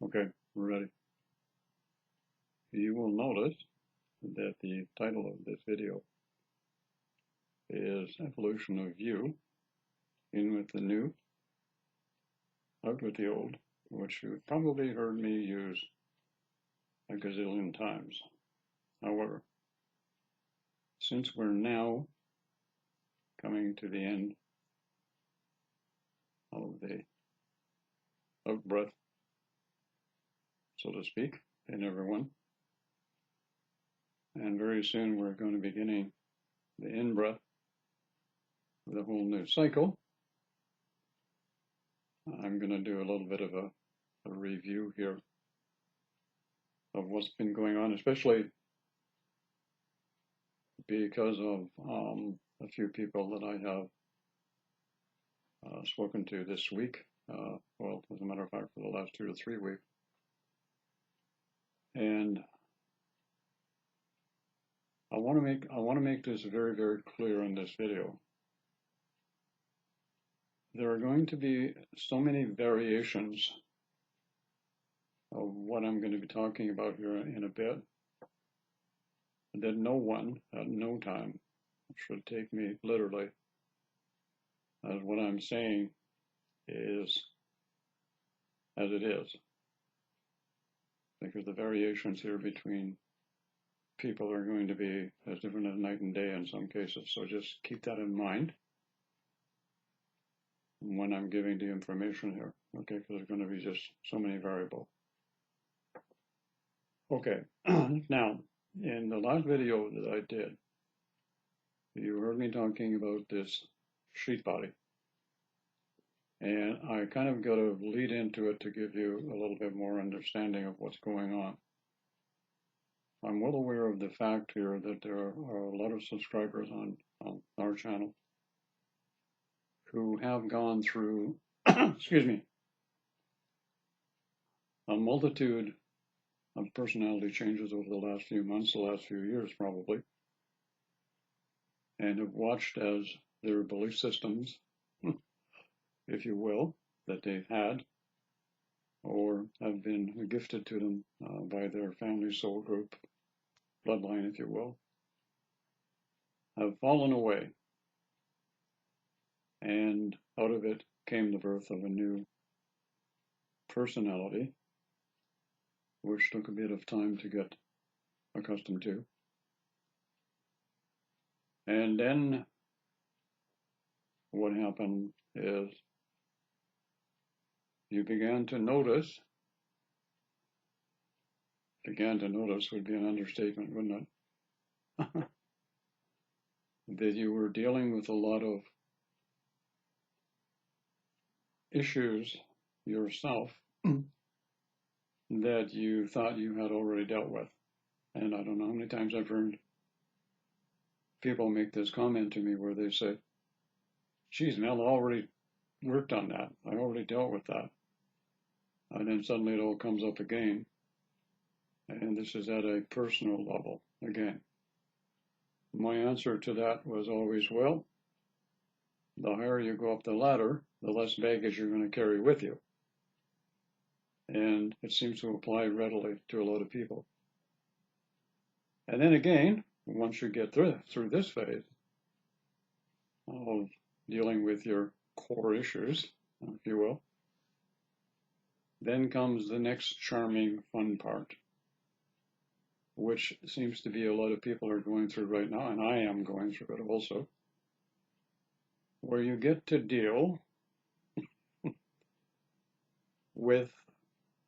Okay, we're ready. You will notice that the title of this video is Evolution of You, In with the New, Out with the Old, which you've probably heard me use a gazillion times. However, since we're now coming to the end of the out breath, so to speak, in everyone, and very soon we're going to be beginning the in-breath with a whole new cycle, I'm going to do a little bit of a review here of what's been going on, especially because of a few people that I have spoken to this week. Well, as a matter of fact, for the last 2 to 3 weeks. And I want to make this very, very clear in this video. There are going to be so many variations of what I'm going to be talking about here in a bit that no one at no time should take me literally as what I'm saying is as it is, because the variations here between people are going to be as different as night and day in some cases. So just keep that in mind when I'm giving the information here, okay, because there's going to be just so many variables. Okay, now, in the last video that I did, you heard me talking about this sheath body. And I kind of got to lead into it to give you a little bit more understanding of what's going on. I'm well aware of the fact here that there are a lot of subscribers on our channel who have gone through, excuse me, a multitude of personality changes over the last few months, the last few years probably, and have watched as their belief systems, if you will, that they've had or have been gifted to them by their family soul group, bloodline, if you will, have fallen away. And out of it came the birth of a new personality, which took a bit of time to get accustomed to. And then what happened is you began to notice would be an understatement, wouldn't it? That you were dealing with a lot of issues yourself that you thought you had already dealt with. And I don't know how many times I've heard people make this comment to me where they say, geez, Mel, I already worked on that. I already dealt with that. And then suddenly it all comes up again. And this is at a personal level again. My answer to that was always, well, the higher you go up the ladder, the less baggage you're going to carry with you. And it seems to apply readily to a lot of people. And then again, once you get through this phase of dealing with your core issues, if you will, then comes the next charming, fun part, which seems to be a lot of people are going through right now, and I am going through it also, where you get to deal with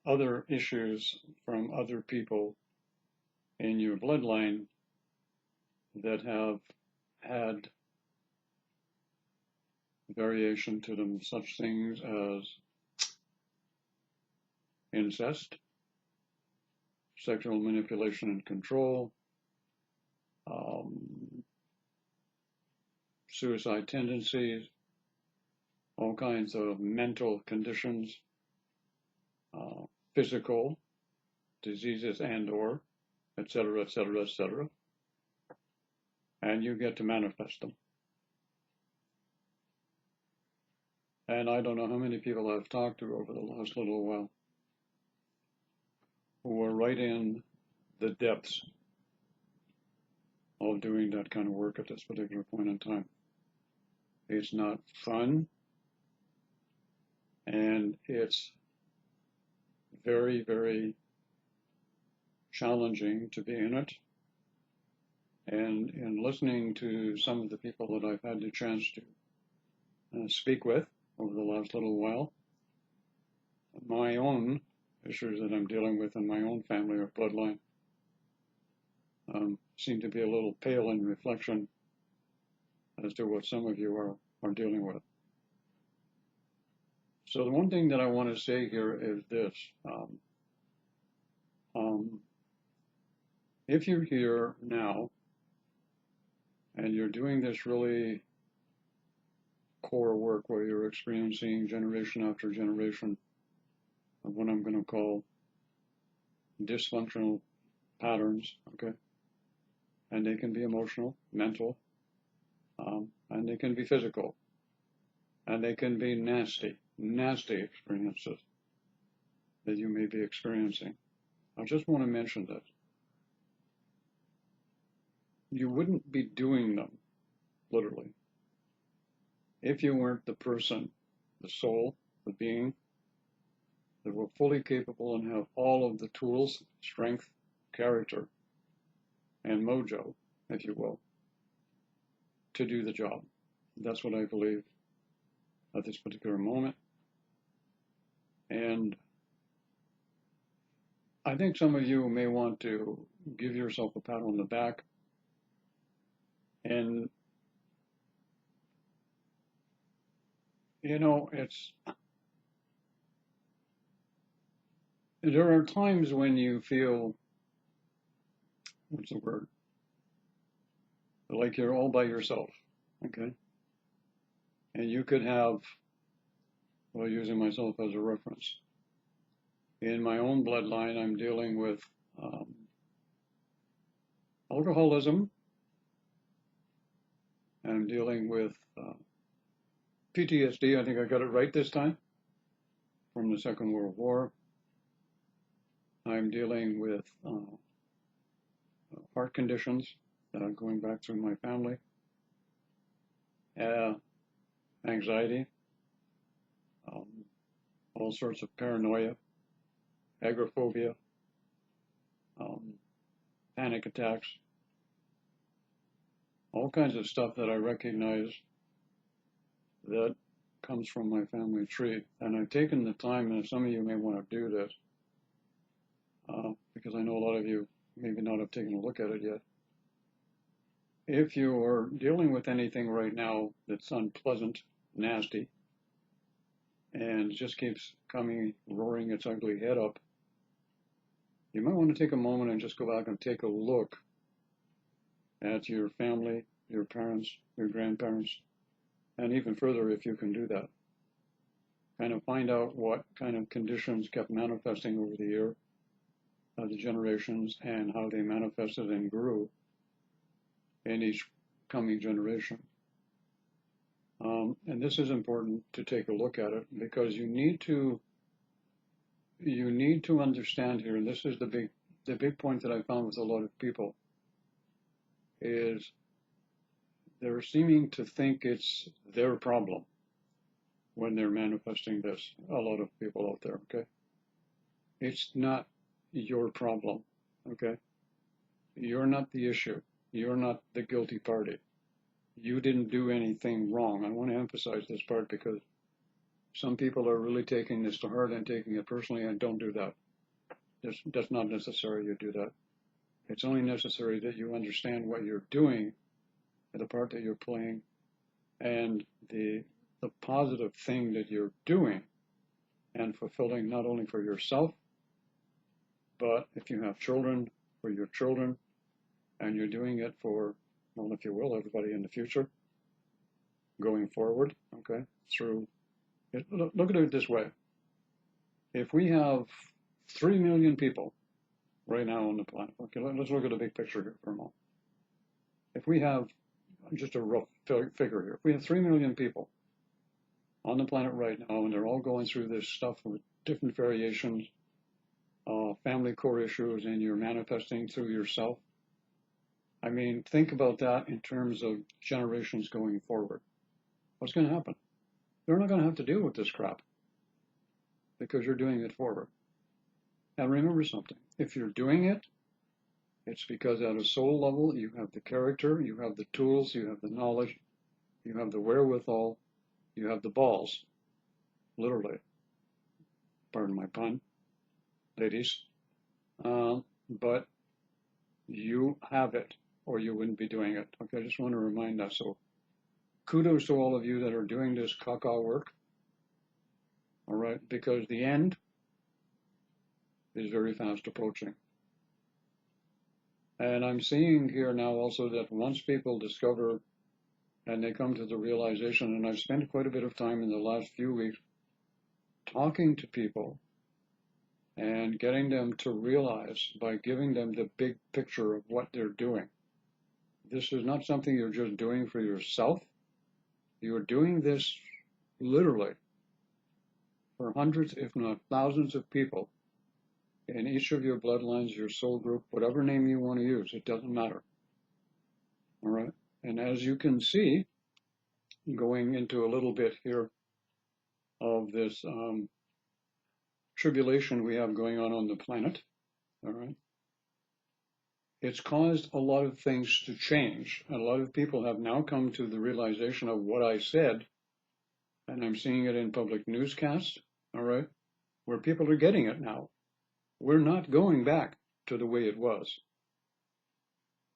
other issues from other people in your bloodline that have had variation to them, such things as incest, sexual manipulation and control, suicide tendencies, all kinds of mental conditions, physical diseases and or, etc., etc., etc. And you get to manifest them. And I don't know how many people I've talked to over the last little while who are right in the depths of doing that kind of work at this particular point in time. It's not fun, and it's very, very challenging to be in it. And in listening to some of the people that I've had the chance to speak with over the last little while, my own issues that I'm dealing with in my own family or bloodline seem to be a little pale in reflection as to what some of you are dealing with. So the one thing that I want to say here is this. If you're here now and you're doing this really core work where you're experiencing generation after generation of what I'm going to call dysfunctional patterns, okay? And they can be emotional, mental, and they can be physical, and they can be nasty experiences that you may be experiencing. I just want to mention that you wouldn't be doing them, literally, if you weren't the person, the soul, the being, that were fully capable and have all of the tools, strength, character, and mojo, if you will, to do the job. That's what I believe at this particular moment. And I think some of you may want to give yourself a pat on the back. And, you know, there are times when you feel, what's the word? Like you're all by yourself, okay? And you could have, well, using myself as a reference, in my own bloodline, I'm dealing with alcoholism. I'm dealing with PTSD, I think I got it right this time, from the Second World War. I'm dealing with heart conditions going back through my family, anxiety, all sorts of paranoia, agoraphobia, panic attacks, all kinds of stuff that I recognize that comes from my family tree. And I've taken the time, and some of you may want to do this, because I know a lot of you maybe not have taken a look at it yet. If you're dealing with anything right now that's unpleasant, nasty, and just keeps coming, roaring its ugly head up, you might want to take a moment and just go back and take a look at your family, your parents, your grandparents, and even further if you can do that. Kind of find out what kind of conditions kept manifesting over the year, the generations, and how they manifested and grew in each coming generation. And this is important to take a look at it, because you need to understand here, and this is the big point that I found with a lot of people, is they're seeming to think it's their problem when they're manifesting this. A lot of people out there, okay? It's not your problem, okay? You're not the issue. You're not the guilty party. You didn't do anything wrong. I want to emphasize this part because some people are really taking this to heart and taking it personally, and don't do that. That's not necessary you do that. It's only necessary that you understand what you're doing, the part that you're playing, and the positive thing that you're doing and fulfilling, not only for yourself, but if you have children, for your children, and you're doing it for, well, if you will, everybody in the future, going forward, okay, through it. Look at it this way. If we have 3 million people right now on the planet, okay, let's look at the big picture here for a moment. If we have, just a rough figure here, if we have 3 million people on the planet right now, and they're all going through this stuff with different variations family core issues and you're manifesting through yourself. I mean, think about that in terms of generations going forward. What's going to happen? They're not going to have to deal with this crap because you're doing it forward. And remember something, if you're doing it, it's because at a soul level, you have the character, you have the tools, you have the knowledge, you have the wherewithal, you have the balls, literally, pardon my pun, ladies, but you have it or you wouldn't be doing it. Okay, I just want to remind that. So kudos to all of you that are doing this caca work, all right, because the end is very fast approaching. And I'm seeing here now also that once people discover and they come to the realization, and I've spent quite a bit of time in the last few weeks talking to people and getting them to realize by giving them the big picture of what they're doing. This is not something you're just doing for yourself. You're doing this literally for hundreds, if not thousands of people in each of your bloodlines, your soul group, whatever name you want to use, it doesn't matter. All right. And as you can see, going into a little bit here of this tribulation we have going on the planet, all right, it's caused a lot of things to change. A lot of people have now come to the realization of what I said, and I'm seeing it in public newscasts, all right, where people are getting it now. We're not going back to the way it was.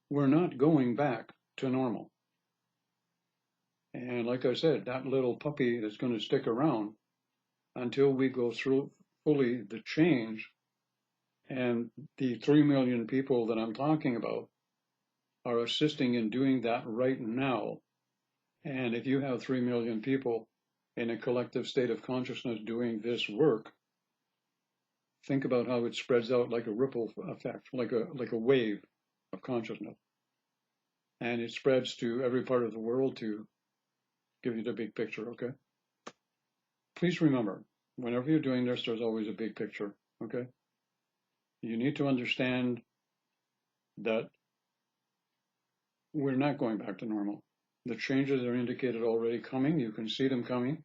We're not going back to normal. And like I said, that little puppy is going to stick around until we go through fully the change. And the 3 million people that I'm talking about are assisting in doing that right now. And if you have 3 million people in a collective state of consciousness doing this work, think about how it spreads out like a ripple effect, like a wave of consciousness. And it spreads to every part of the world to give you the big picture, okay? Please remember, whenever you're doing this, there's always a big picture, okay? You need to understand that we're not going back to normal. The changes are indicated already coming. You can see them coming.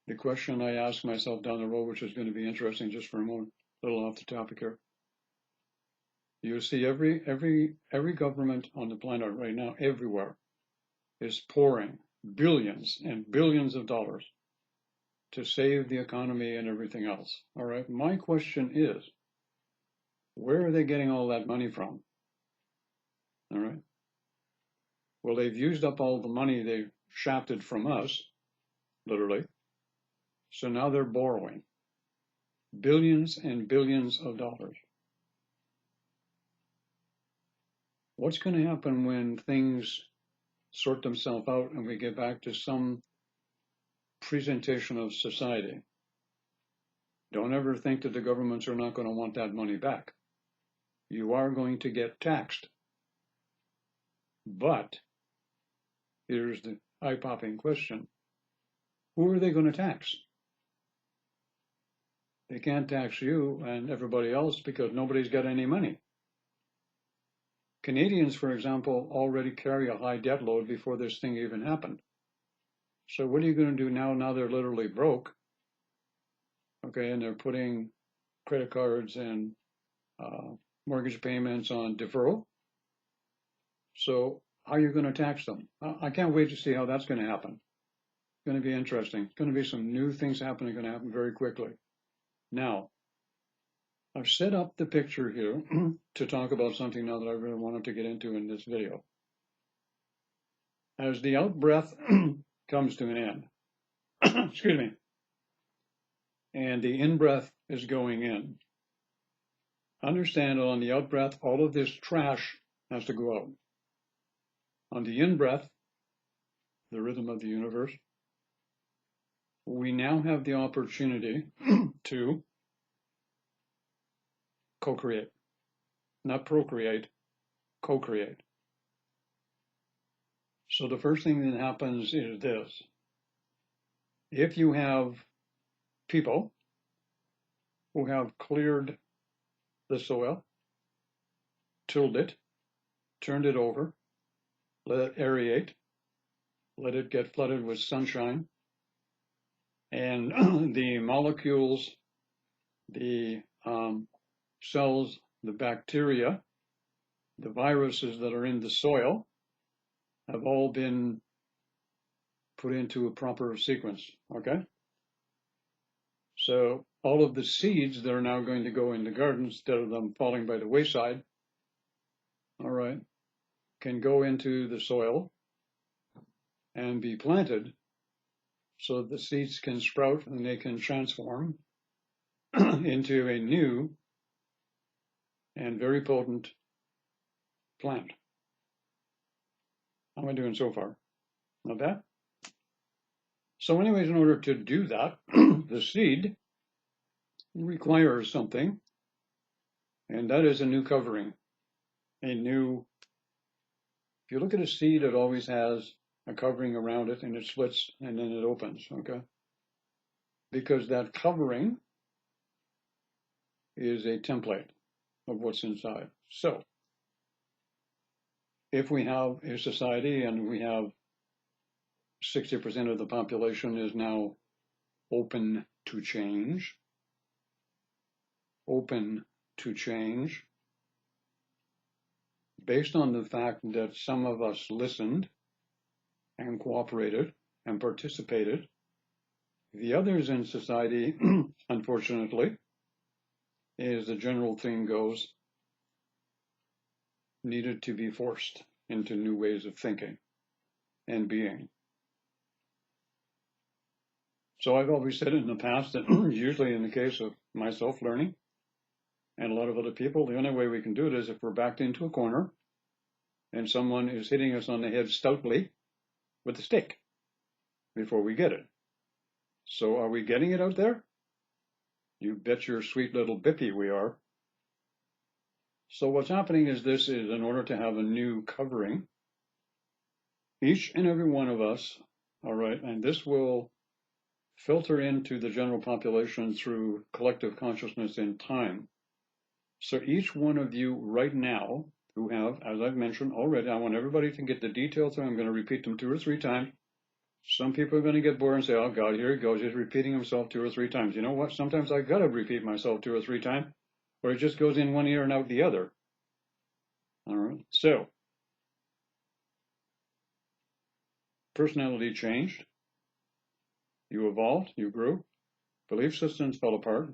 The question I ask myself down the road, which is going to be interesting just for a moment, a little off the topic here. You see every government on the planet right now, everywhere, is pouring billions and billions of dollars to save the economy and everything else. All right. My question is, where are they getting all that money from? All right. Well, they've used up all the money they've shafted from us, literally. So now they're borrowing billions and billions of dollars. What's going to happen when things sort themselves out and we get back to some presentation of society? Don't ever think that the governments are not going to want that money back. You are going to get taxed. But here's the eye-popping question. Who are they going to tax? They can't tax you and everybody else because nobody's got any money. Canadians, for example, already carry a high debt load before this thing even happened. So what are you going to do now? Now they're literally broke. Okay, and they're putting credit cards and mortgage payments on deferral. So how are you going to tax them? I can't wait to see how that's going to happen. It's going to be interesting. It's going to be some new things happening, going to happen very quickly. Now, I've set up the picture here to talk about something now that I really wanted to get into in this video. As the out-breath comes to an end, excuse me, and the in-breath is going in, understand that on the out-breath, all of this trash has to go out. On the in-breath, the rhythm of the universe, we now have the opportunity to co-create, not procreate, co-create. So the first thing that happens is this. If you have people who have cleared the soil, tilled it, turned it over, let it aerate, let it get flooded with sunshine, and the molecules, the cells, the bacteria, the viruses that are in the soil have all been put into a proper sequence, okay? So all of the seeds that are now going to go in the garden, instead of them falling by the wayside, all right, can go into the soil and be planted so that the seeds can sprout and they can transform into a new and very potent plant. How am I doing so far? Not bad? So anyways, in order to do that, the seed requires something, and that is a new covering. If you look at a seed, it always has a covering around it, and it splits, and then it opens, okay? Because that covering is a template of what's inside. So, if we have a society and we have 60% of the population is now open to change, based on the fact that some of us listened and cooperated and participated, the others in society, unfortunately, as the general thing goes, needed to be forced into new ways of thinking and being. So I've always said in the past that usually in the case of myself learning and a lot of other people, the only way we can do it is if we're backed into a corner and someone is hitting us on the head stoutly with a stick before we get it. So are we getting it out there? You bet your sweet little bippy we are. So what's happening is this is in order to have a new covering, each and every one of us, all right, and this will filter into the general population through collective consciousness in time. So each one of you right now who have, as I've mentioned already, I want everybody to get the details, and I'm going to repeat them 2 or 3 times. Some people are going to get bored and say, oh God, here he goes, he's repeating himself 2 or 3 times. You know what? Sometimes I got to repeat myself 2 or 3 times, or it just goes in one ear and out the other. All right. So, personality changed. You evolved, you grew, belief systems fell apart,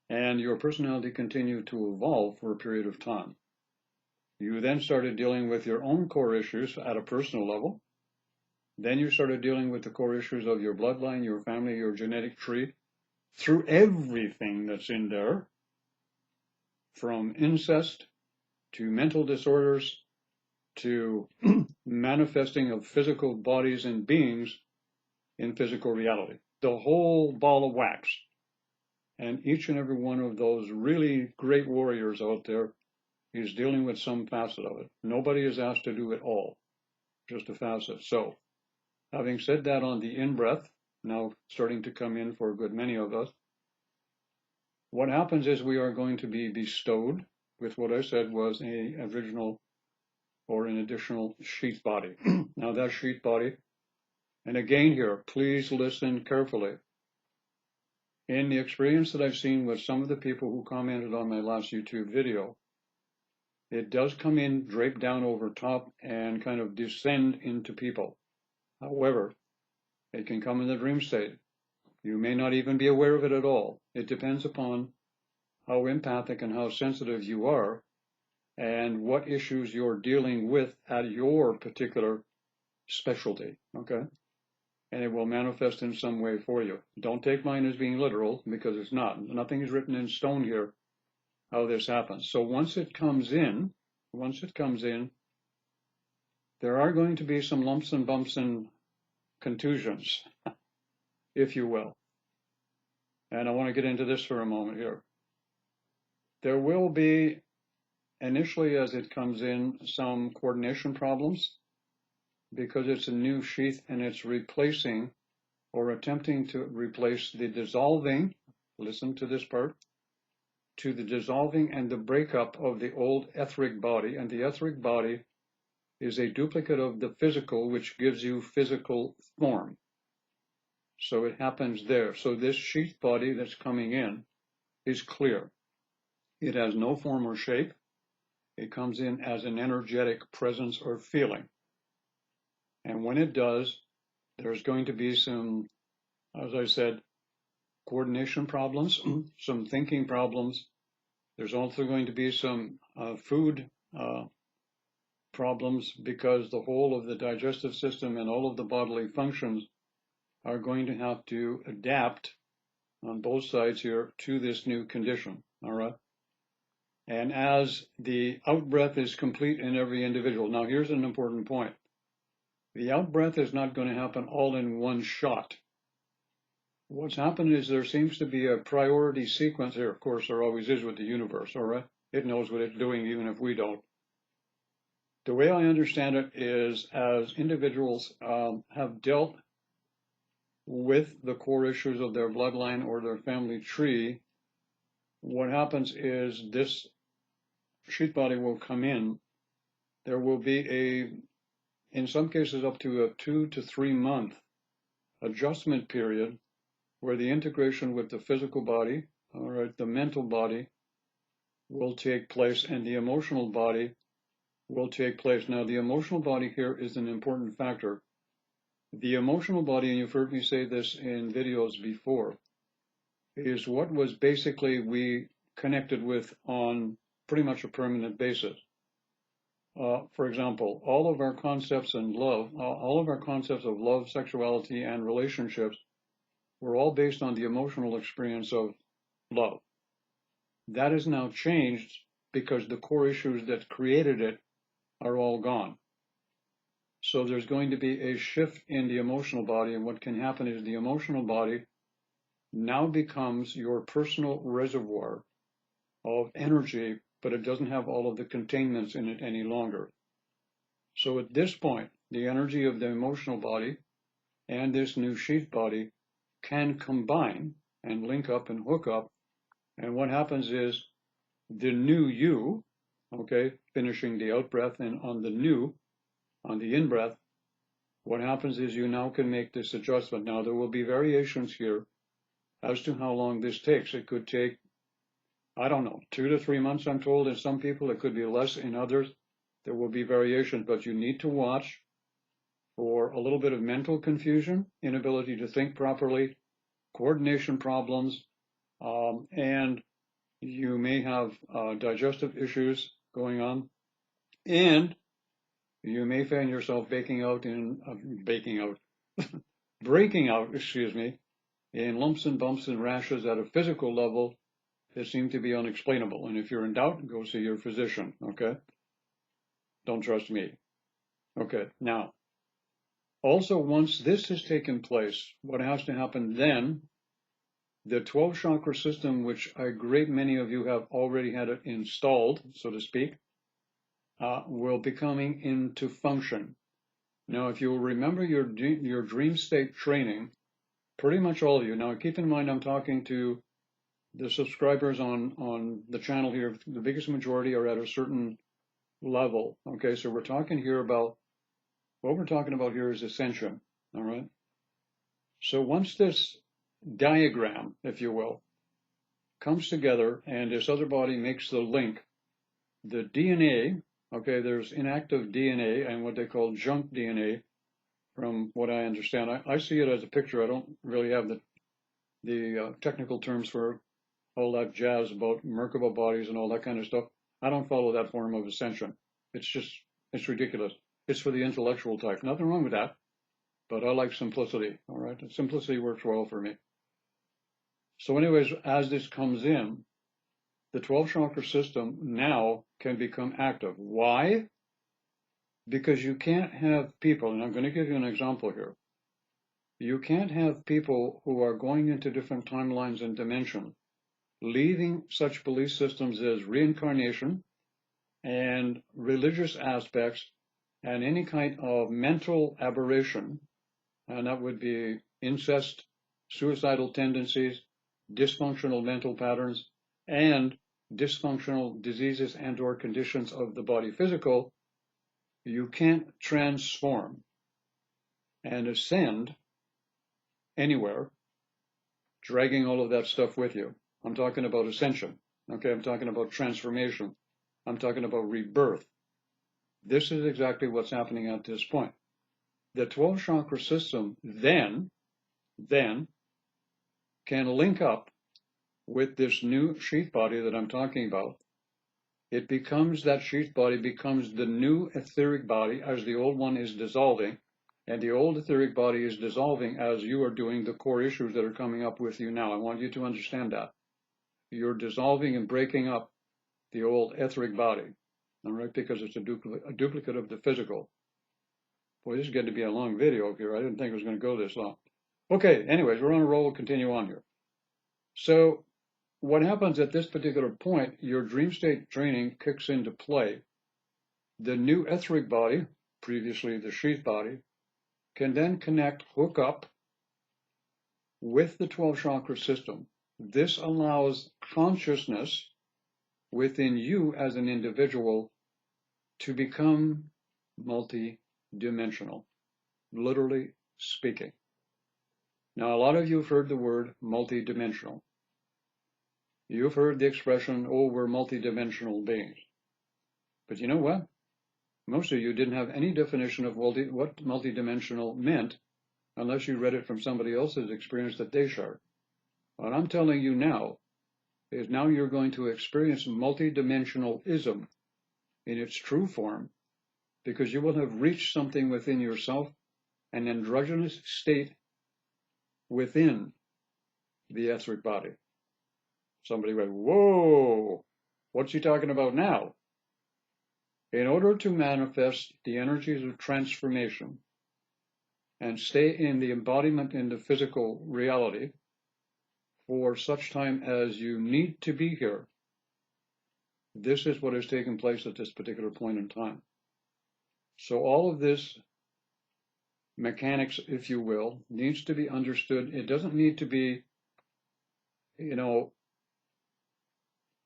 and your personality continued to evolve for a period of time. You then started dealing with your own core issues at a personal level. Then you started dealing with the core issues of your bloodline, your family, your genetic tree, through everything that's in there, from incest to mental disorders to manifesting of physical bodies and beings in physical reality. The whole ball of wax. And each and every one of those really great warriors out there is dealing with some facet of it. Nobody is asked to do it all, just a facet. So, having said that on the in-breath, now starting to come in for a good many of us, what happens is we are going to be bestowed with what I said was an original or an additional sheath body. Now that sheath body, and again here, please listen carefully. In the experience that I've seen with some of the people who commented on my last YouTube video, it does come in, drape down over top, and kind of descend into people. However, it can come in the dream state. You may not even be aware of it at all. It depends upon how empathic and how sensitive you are and what issues you're dealing with at your particular specialty, okay? And it will manifest in some way for you. Don't take mine as being literal, because it's not. Nothing is written in stone here how this happens. So once it comes in, there are going to be some lumps and bumps and contusions, if you will. And I want to get into this for a moment here. There will be, initially as it comes in, some coordination problems, because it's a new sheath and it's replacing or attempting to replace the dissolving, listen to this part, to the dissolving and the breakup of the old etheric body, and the etheric body is a duplicate of the physical, which gives you physical form. So it happens there. So this sheath body that's coming in is clear. It has no form or shape. It comes in as an energetic presence or feeling. And when it does, there's going to be some, as I said, coordination problems, some thinking problems. There's also going to be some food problems, because the whole of the digestive system and all of the bodily functions are going to have to adapt on both sides here to this new condition, all right? And as the out-breath is complete in every individual, now here's an important point. The out-breath is not going to happen all in one shot. What's happened is there seems to be a priority sequence here. Of course, there always is with the universe, all right? It knows what it's doing even if we don't. The way I understand it is, as individuals have dealt with the core issues of their bloodline or their family tree, what happens is this sheath body will come in. There will be in some cases, up to a 2 to 3 month adjustment period where the integration with the physical body, all right, the mental body will take place, and the emotional body will take place. Now, the emotional body here is an important factor. The emotional body, and you've heard me say this in videos before, is what was basically we connected with on pretty much a permanent basis. For example, all of our concepts in love, all of our concepts of love, sexuality, and relationships were all based on the emotional experience of love. That is now changed because the core issues that created it are all gone. So there's going to be a shift in the emotional body, and what can happen is the emotional body now becomes your personal reservoir of energy, but it doesn't have all of the containments in it any longer. So at this point, the energy of the emotional body and this new sheath body can combine and link up and hook up. And what happens is the new you, okay, finishing the out breath, and on the in breath, what happens is you now can make this adjustment. Now, there will be variations here as to how long this takes. It could take, I don't know, 2 to 3 months, I'm told. In some people, it could be less. In others, there will be variations, but you need to watch for a little bit of mental confusion, inability to think properly, coordination problems, and you may have digestive issues going on, and you may find yourself breaking out, in lumps and bumps and rashes at a physical level that seem to be unexplainable. And if you're in doubt, go see your physician, okay? Don't trust me. Okay, now, also once this has taken place, what has to happen then, the 12 chakra system, which a great many of you have already had it installed, so to speak, will be coming into function. Now, if you remember your dream state training, pretty much all of you, now keep in mind I'm talking to the subscribers on the channel here, the biggest majority are at a certain level, okay? So we're talking here about, what we're talking about here is ascension, all right? So once this diagram, if you will, comes together and this other body makes the link, the DNA, okay, there's inactive DNA and what they call junk DNA, from what I understand. I see it as a picture. I don't really have the technical terms for all that jazz about Merkaba bodies and all that kind of stuff. I don't follow that form of ascension. It's ridiculous. It's for the intellectual type. Nothing wrong with that, but I like simplicity, all right? Simplicity works well for me. So anyways, as this comes in, the 12 chakra system now can become active. Why? Because you can't have people, and I'm going to give you an example here. You can't have people who are going into different timelines and dimensions, leaving such belief systems as reincarnation and religious aspects and any kind of mental aberration, and that would be incest, suicidal tendencies, dysfunctional mental patterns, and dysfunctional diseases and or conditions of the body physical, you can't transform and ascend anywhere, dragging all of that stuff with you. I'm talking about ascension. Okay, I'm talking about transformation. I'm talking about rebirth. This is exactly what's happening at this point. The 12 chakra system then can link up with this new sheath body that I'm talking about. It becomes, that sheath body becomes the new etheric body as the old one is dissolving, and the old etheric body is dissolving as you are doing the core issues that are coming up with you now. I want you to understand that. You're dissolving and breaking up the old etheric body, all right, because it's a duplicate of the physical. Boy, this is going to be a long video here. I didn't think it was going to go this long. Okay, anyways, we're on a roll. We'll continue on here. So what happens at this particular point, your dream state training kicks into play. The new etheric body, previously the sheath body, can then hook up with the 12 chakra system. This allows consciousness within you as an individual to become multi-dimensional, literally speaking. Now, a lot of you have heard the word multi-dimensional. You've heard the expression, oh, we're multi-dimensional beings. But you know what? Most of you didn't have any definition of what multi-dimensional meant unless you read it from somebody else's experience that they shared. What I'm telling you now is now you're going to experience multi-dimensionalism in its true form, because you will have reached something within yourself, an androgynous state within the etheric body. Somebody went, whoa, what's he talking about now? In order to manifest the energies of transformation and stay in the embodiment in the physical reality for such time as you need to be here, this is what is taking place at this particular point in time. So all of this mechanics, if you will, needs to be understood. It doesn't need to be,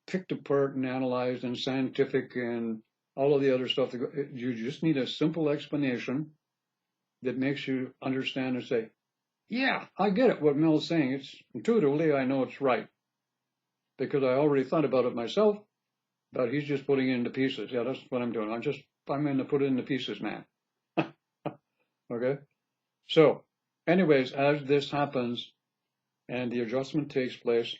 picked apart and analyzed and scientific and all of the other stuff. You just need a simple explanation that makes you understand and say, yeah, I get it, what Mel's saying. It's intuitively, I know it's right, because I already thought about it myself, but he's just putting it into pieces. Yeah, that's what I'm doing. I'm in to put it into pieces, man. Okay? So, anyways, as this happens and the adjustment takes place,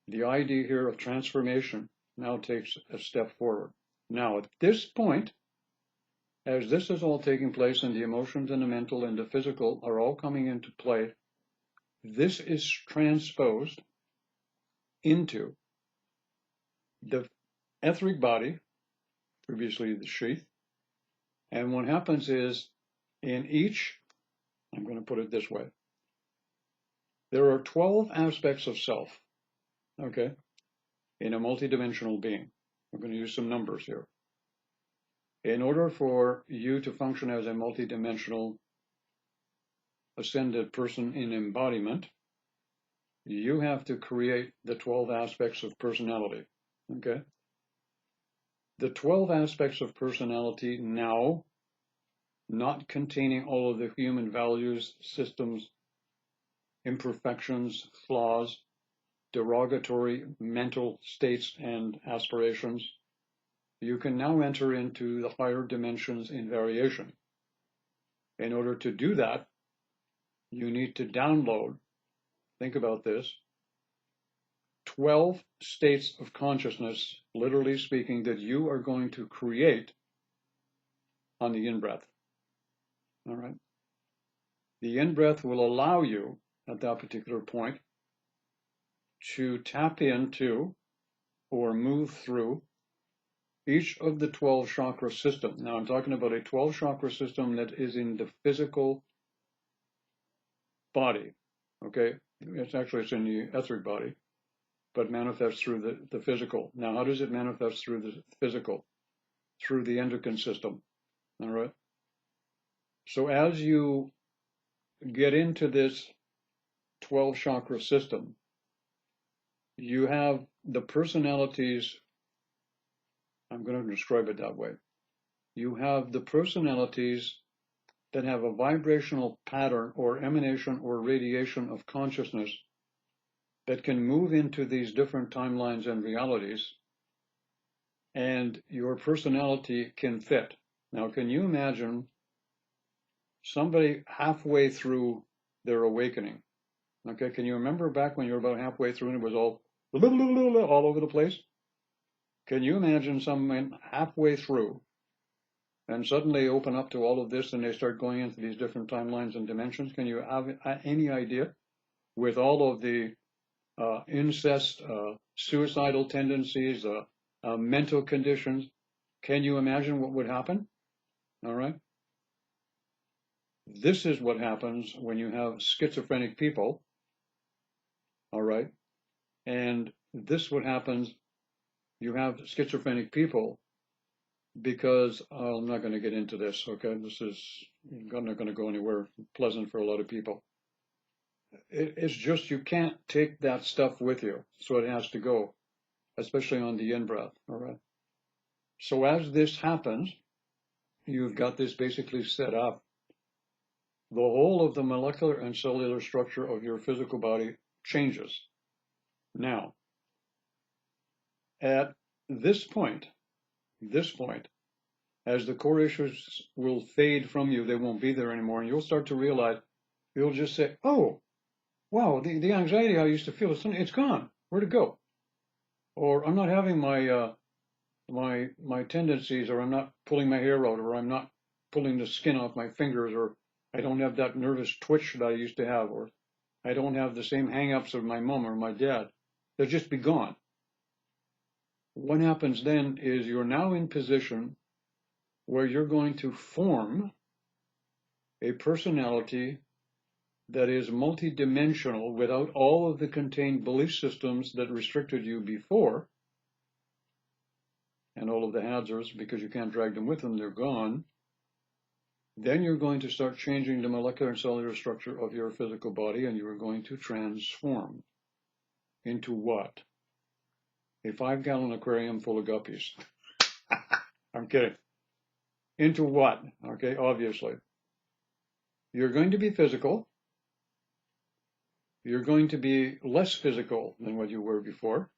the idea here of transformation now takes a step forward. Now, at this point, as this is all taking place and the emotions and the mental and the physical are all coming into play, this is transposed into the etheric body, previously the sheath. And what happens is, in each, I'm going to put it this way, there are 12 aspects of self, okay, in a multidimensional being. We're going to use some numbers here. In order for you to function as a multidimensional ascended person in embodiment, you have to create the 12 aspects of personality, okay? The 12 aspects of personality now, not containing all of the human values, systems, imperfections, flaws, derogatory mental states and aspirations, you can now enter into the higher dimensions in variation. In order to do that, you need to download, think about this, 12 states of consciousness, literally speaking, that you are going to create on the in-breath. All right? The in-breath will allow you, at that particular point, to tap into or move through each of the 12 chakra system. Now, I'm talking about a 12 chakra system that is in the physical body, okay? It's in the etheric body, but manifests through the physical. Now, how does it manifest through the physical? Through the endocrine system, all right? So as you get into this 12 chakra system, You have the personalities, I'm going to describe it that way. You have the personalities that have a vibrational pattern or emanation or radiation of consciousness that can move into these different timelines and realities, and your personality can fit. Now, can you imagine somebody halfway through their awakening? Okay, can you remember back when you were about halfway through and it was all over the place? Can you imagine someone halfway through and suddenly open up to all of this and they start going into these different timelines and dimensions? Can you have any idea, with all of the incest, suicidal tendencies, mental conditions, can you imagine what would happen? All right. This is what happens when you have schizophrenic people. All right. And this what happens, you have schizophrenic people because I'm not going to get into this. Okay. This is not going to go anywhere pleasant for a lot of people. It's just you can't take that stuff with you. So it has to go, especially on the in-breath. All right. So as this happens, you've got this basically set up. The whole of the molecular and cellular structure of your physical body changes. Now, at this point, as the core issues will fade from you, they won't be there anymore, and you'll start to realize, you'll just say, oh, wow, the anxiety I used to feel, it's gone. Where'd it go? Or I'm not having my tendencies, or I'm not pulling my hair out, or I'm not pulling the skin off my fingers, or I don't have that nervous twitch that I used to have, or I don't have the same hang-ups of my mom or my dad. They'll just be gone. What happens then is you're now in position where you're going to form a personality that is multidimensional without all of the contained belief systems that restricted you before, and all of the hazards, because you can't drag them with them, they're gone. Then you're going to start changing the molecular and cellular structure of your physical body, and you are going to transform into what? A 5-gallon aquarium full of guppies. I'm kidding. Into what? Okay, obviously. You're going to be physical. You're going to be less physical than what you were before.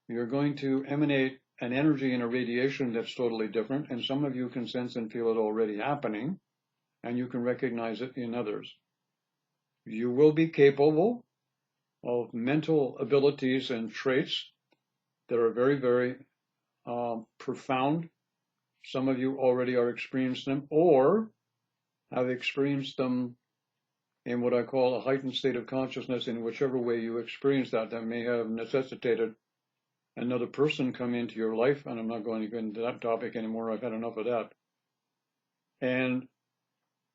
You're going to emanate an energy and a radiation that's totally different, and some of you can sense and feel it already happening, and you can recognize it in others. You will be capable of mental abilities and traits that are very, very profound. Some of you already are experiencing them or have experienced them in what I call a heightened state of consciousness. In whichever way you experience that may have necessitated another person come into your life, and I'm not going to get into that topic anymore. I've had enough of that. And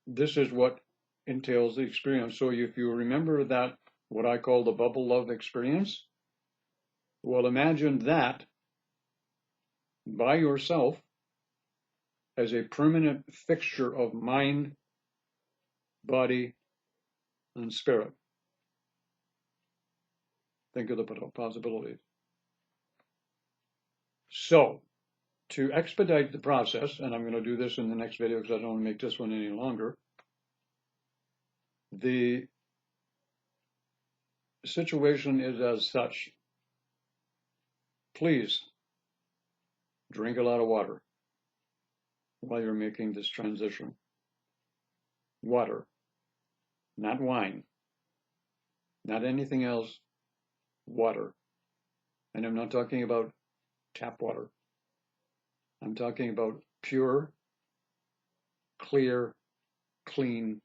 this is what entails the experience. So if you remember that, what I call the bubble love experience, well, imagine that by yourself as a permanent fixture of mind, body, and spirit. Think of the possibilities. So, to expedite the process, and I'm going to do this in the next video because I don't want to make this one any longer, the situation is as such. Please drink a lot of water while you're making this transition. Water, not wine, not anything else, water. And I'm not talking about tap water. I'm talking about pure, clear, clean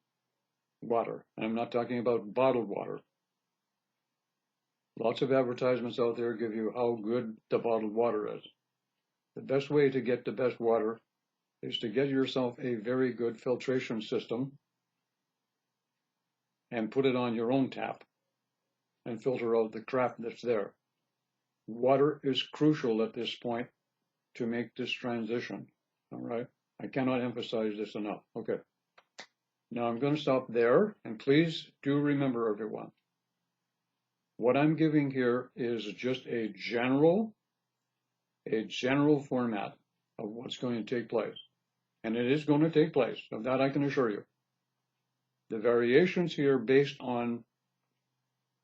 water. And I'm not talking about bottled water. Lots of advertisements out there give you how good the bottled water is. The best way to get the best water is to get yourself a very good filtration system and put it on your own tap and filter out the crap that's there. Water is crucial at this point to make this transition. All right. I cannot emphasize this enough. Okay. Now I'm going to stop there, and please do remember, everyone, What I'm giving here is just a general format of what's going to take place. And it is going to take place, of that I can assure you. The variations here based on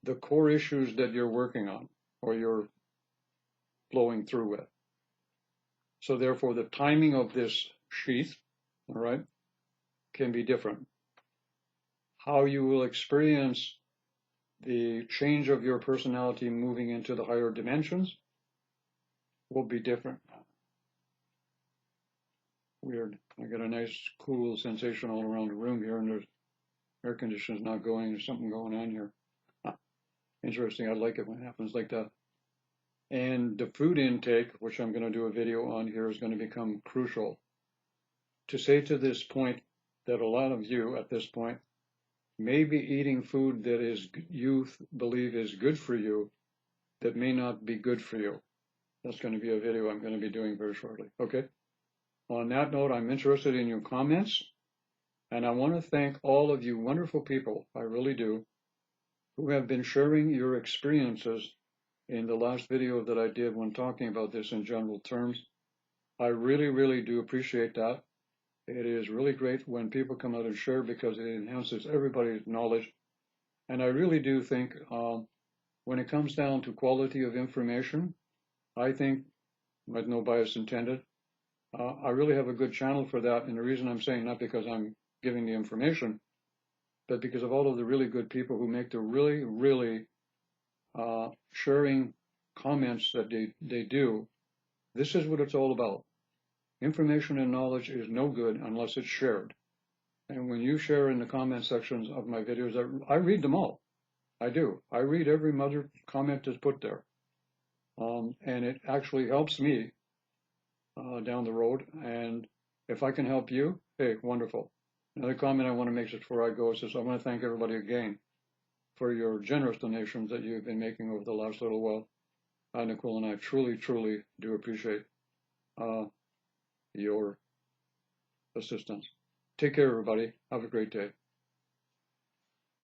the core issues that you're working on or you're flowing through with. So therefore, the timing of this sheath, all right, can be different. How you will experience the change of your personality moving into the higher dimensions will be different. Weird. I got a nice, cool sensation all around the room here, and there's air conditioning's not going. There's something going on here. Interesting. I like it when it happens like that. And the food intake, which I'm going to do a video on here, is going to become crucial. To say to this point that a lot of you at this point may be eating food that is you believe is good for you, that may not be good for you. That's going to be a video I'm going to be doing very shortly. Okay. On that note, I'm interested in your comments, and I want to thank all of you wonderful people, I really do, who have been sharing your experiences in the last video that I did when talking about this in general terms. I really, really do appreciate that. It is really great when people come out and share because it enhances everybody's knowledge. And I really do think when it comes down to quality of information, I think, with no bias intended, I really have a good channel for that. And the reason I'm saying not because I'm giving the information, but because of all of the really good people who make the really, really sharing comments that they do. This is what it's all about. Information and knowledge is no good unless it's shared. And when you share in the comment sections of my videos, I read them all. I do. I read every mother comment that's put there. And it actually helps me down the road. And if I can help you, hey, wonderful. Another comment I want to make just before I go is I want to thank everybody again for your generous donations that you've been making over the last little while. Nicole and I truly, truly do appreciate your assistance. Take care, everybody. Have a great day.